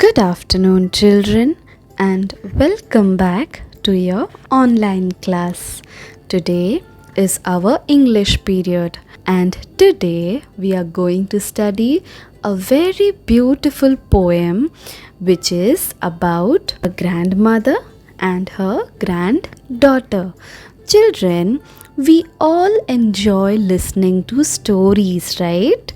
Good afternoon, children, and welcome back to your online class. Today is our English period, and today we are going to study a very beautiful poem which is about a grandmother and her granddaughter. Children, we all enjoy listening to stories, right?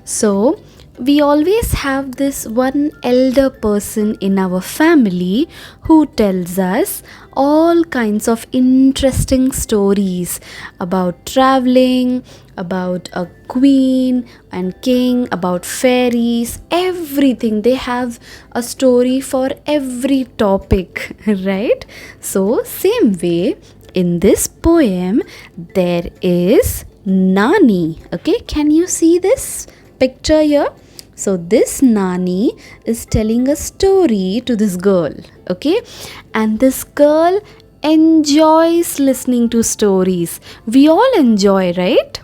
So, we always have this one elder person in our family who tells us all kinds of interesting stories about traveling, about a queen and king, about fairies, everything. They have a story for every topic, right? So, same way, in this poem, there is Nani. Okay, can you see this picture here? So this Nani is telling a story to this girl, okay? And this girl enjoys listening to stories. We all enjoy, right?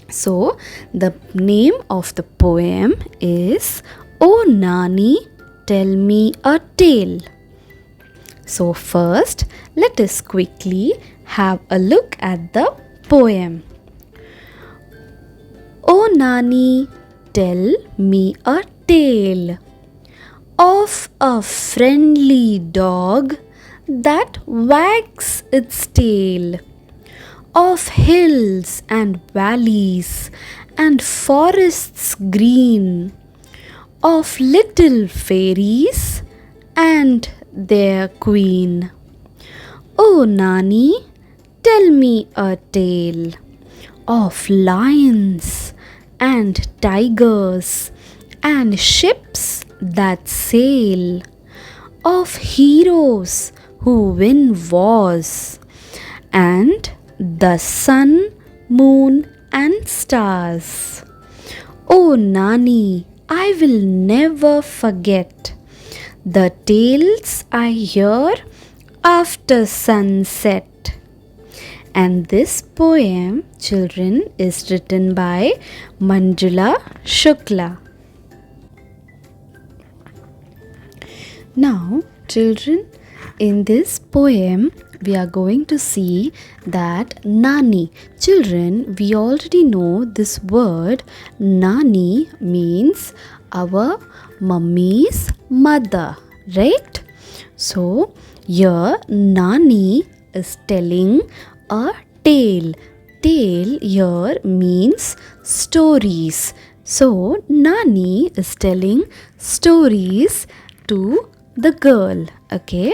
So the name of the poem is Oh Nani, Tell Me a Tale. So first, let us quickly have a look at the poem. Oh Nani, tell me a tale of a friendly dog that wags its tail, of hills and valleys and forests green, of little fairies and their queen. Oh Nani, tell me a tale of lions and tigers and ships that sail, of heroes who win wars, and the sun, moon, and stars. Oh Nani, I will never forget the tales I hear after sunset. And this poem, children, is written by Manjula Shukla. Now, children, in this poem, we are going to see that Nani. Children, we already know this word Nani means our mummy's mother, right? So, here Nani is telling a tale. Tale here means stories. So Nani is telling stories to the girl. Okay,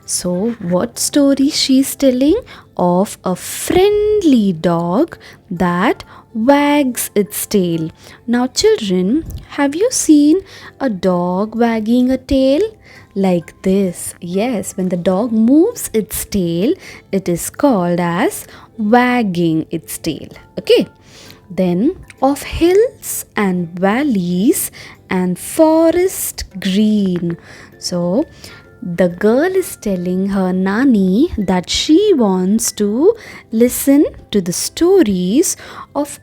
so what story she's telling? Of a friendly dog that wags its tail. Now children, have you seen a dog wagging a tail? Like this. Yes, when the dog moves its tail, it is called as wagging its tail. Okay. Then of hills and valleys and forest green. So the girl is telling her Nani that she wants to listen to the stories of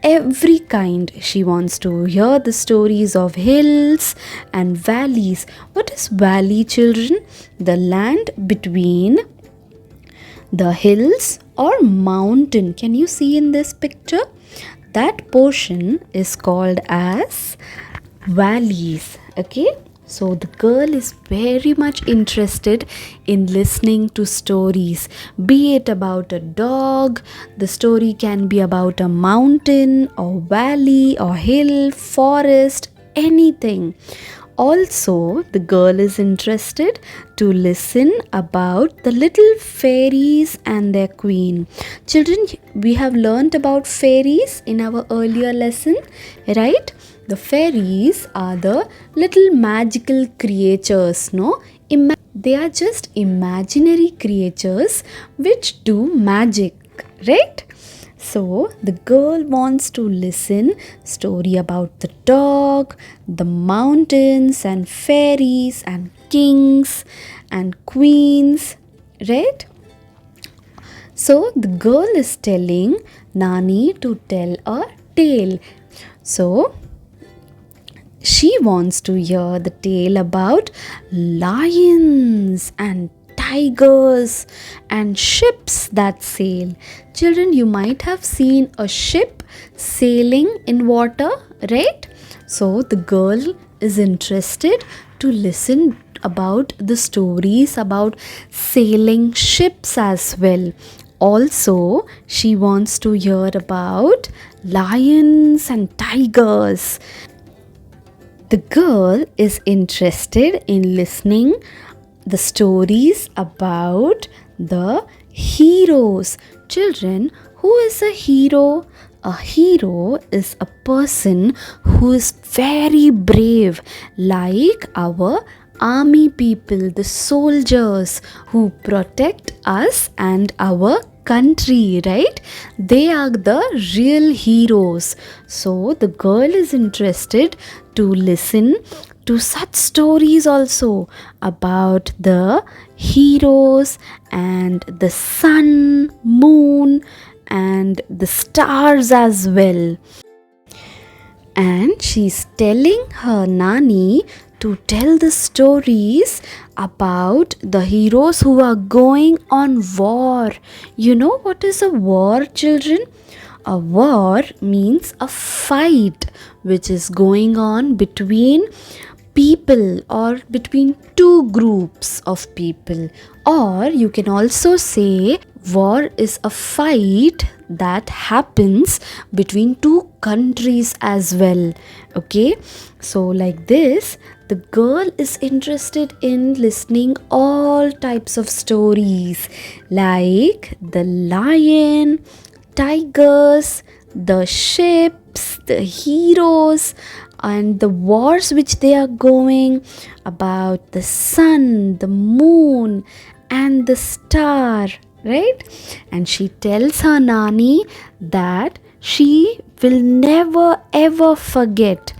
every kind. She wants to hear the stories of hills and valleys. What is valley, children? The land between the hills or mountain. Can you see in this picture? That portion is called as valleys. Okay, so the girl is very much interested in listening to stories, be it about a dog. The story can be about a mountain or valley or hill, forest, anything. Also, the girl is interested to listen about the little fairies and their queen. Children, we have learnt about fairies in our earlier lesson, right? The fairies are the little magical creatures, no? They are just imaginary creatures which do magic, right? So the girl wants to listen story about the dog, the mountains and fairies and kings and queens, right? So the girl is telling Nani to tell a tale. So She wants to hear the tale about lions and tigers and ships that sail. Children, you might have seen a ship sailing in water, right? So the girl is interested to listen about the stories about sailing ships as well. Also, she wants to hear about lions and tigers. The girl is interested in listening the stories about the heroes. Children, who is a hero? A hero is a person who is very brave, like our army people, the soldiers who protect us and our country, right? They are the real heroes. So the girl is interested to listen to such stories also about the heroes and the sun, moon, and the stars as well. And she's telling her Nani to tell the stories about the heroes who are going on war. You know what is a war, children? A war means a fight which is going on between people or between two groups of people. Or you can also say war is a fight that happens between two countries as well. Okay, so like this, the girl is interested in listening all types of stories like the lion, tigers, the ships, the heroes, and the wars which they are going, about the sun, the moon, and the star, right? And she tells her Nani that she will never ever forget.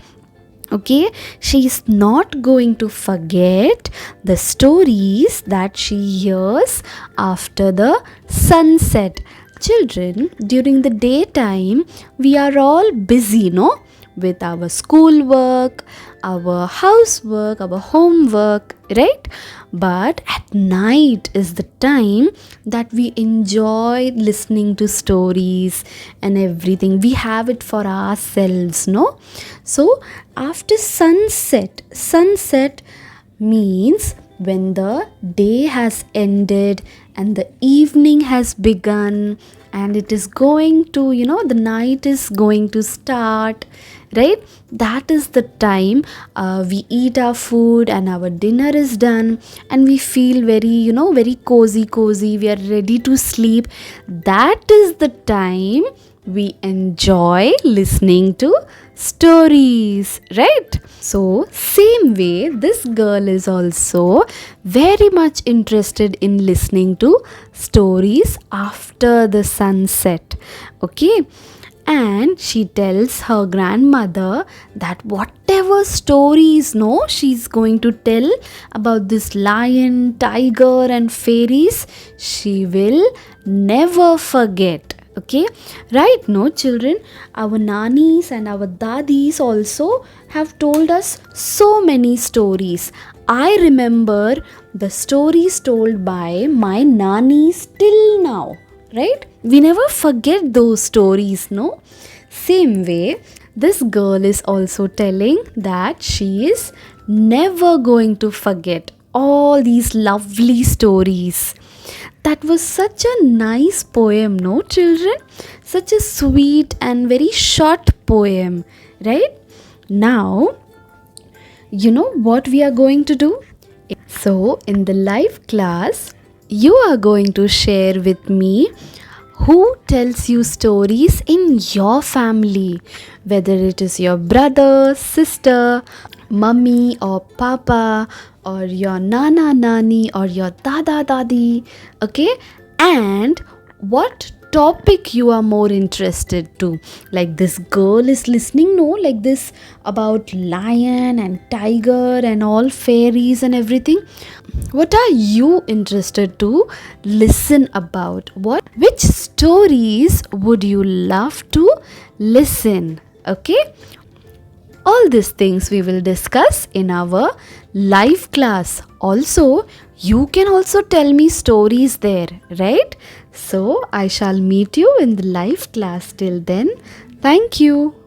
Okay, she is not going to forget the stories that she hears after the sunset. Children, during the daytime, we are all busy, no? With our schoolwork, our housework, our homework, right? But at night is the time that we enjoy listening to stories and everything. We have it for ourselves, no? So after sunset means when the day has ended and the evening has begun and it is going to, the night is going to start, right? That is the time we eat our food and our dinner is done and we feel very, very cozy. We are ready to sleep. That is the time we enjoy listening to stories, right? So same way, this girl is also very much interested in listening to stories after the sunset. Okay, and she tells her grandmother that whatever stories she's going to tell about this lion, tiger, and fairies, she will never forget. Okay, right? No, children, our nannies and our dadis also have told us so many stories. I remember the stories told by my nannies till now, right? We never forget those stories, no? Same way, this girl is also telling that she is never going to forget all these lovely stories. That was such a nice poem, no, children? Such a sweet and very short poem, right? Now, you know what we are going to do? So, in the live class, you are going to share with me who tells you stories in your family, whether it is your brother, sister, mummy or papa, or your nana nani or your dada dadi. Okay, and what topic you are more interested to. Like this girl is listening, no, like this about lion and tiger and all fairies and everything. What are you interested to listen about? Which stories would you love to listen? Okay, All these things we will discuss in our live class. Also, you can also tell me stories there, right? So, I shall meet you in the live class. Till then, thank you.